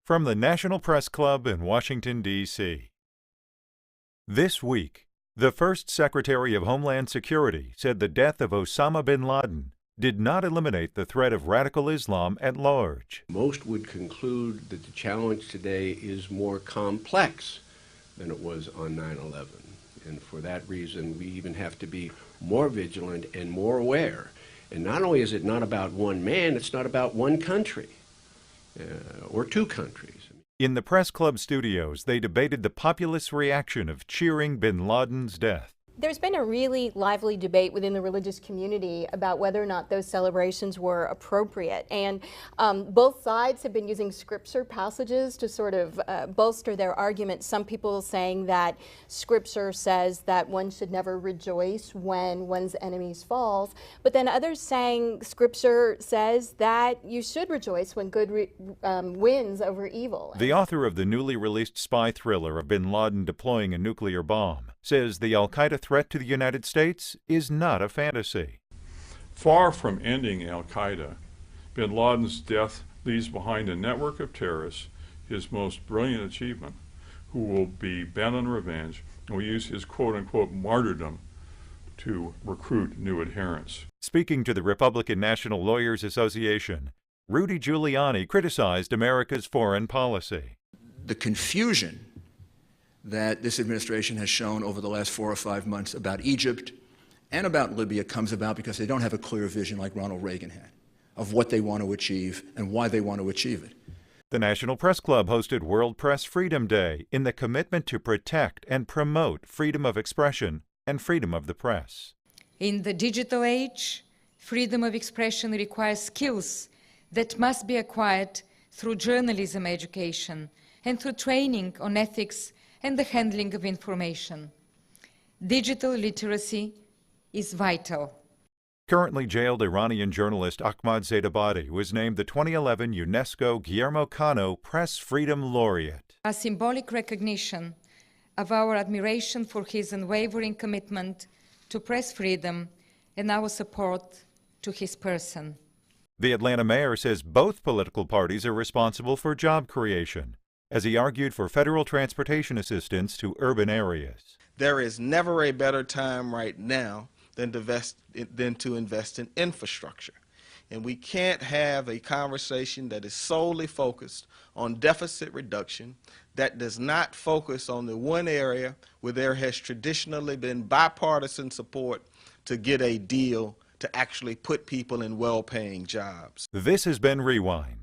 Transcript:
From the National Press Club in Washington, D.C. This week, the first Secretary of Homeland Security said the death of Osama bin Laden did not eliminate the threat of radical Islam at large. Most would conclude that the challenge today is more complex than it was on 9/11. And for that reason, we even have to be more vigilant and more aware. And not only is it not about one man, it's not about one country or two countries. In the Press Club studios, they debated the populist reaction of cheering bin Laden's death. There's been a really lively debate within the religious community about whether or not those celebrations were appropriate. And both sides have been using scripture passages to sort of bolster their argument. Some people saying that scripture says that one should never rejoice when one's enemies falls. But then others saying scripture says that you should rejoice when good wins over evil. The author of the newly released spy thriller of bin Laden deploying a nuclear bomb says the al-Qaeda threat to the United States is not a fantasy. Far from ending al-Qaeda, bin Laden's death leaves behind a network of terrorists, his most brilliant achievement, who will be bent on revenge and will use his quote-unquote martyrdom to recruit new adherents. Speaking to the Republican National Lawyers Association, Rudy Giuliani criticized America's foreign policy. The confusion that this administration has shown over the last 4 or 5 months about Egypt and about Libya comes about because they don't have a clear vision like Ronald Reagan had of what they want to achieve and why they want to achieve it. The National Press Club hosted World Press Freedom Day in the commitment to protect and promote freedom of expression and freedom of the press. In the digital age, freedom of expression requires skills that must be acquired through journalism education and through training on ethics and the handling of information. Digital literacy is vital. Currently jailed Iranian journalist Ahmad Zaidabadi was named the 2011 UNESCO Guillermo Cano Press Freedom Laureate. A symbolic recognition of our admiration for his unwavering commitment to press freedom and our support to his person. The Atlanta mayor says both political parties are responsible for job creation, as he argued for federal transportation assistance to urban areas. There is never a better time right now than to invest in infrastructure. And we can't have a conversation that is solely focused on deficit reduction, that does not focus on the one area where there has traditionally been bipartisan support to get a deal to actually put people in well-paying jobs. This has been Rewind.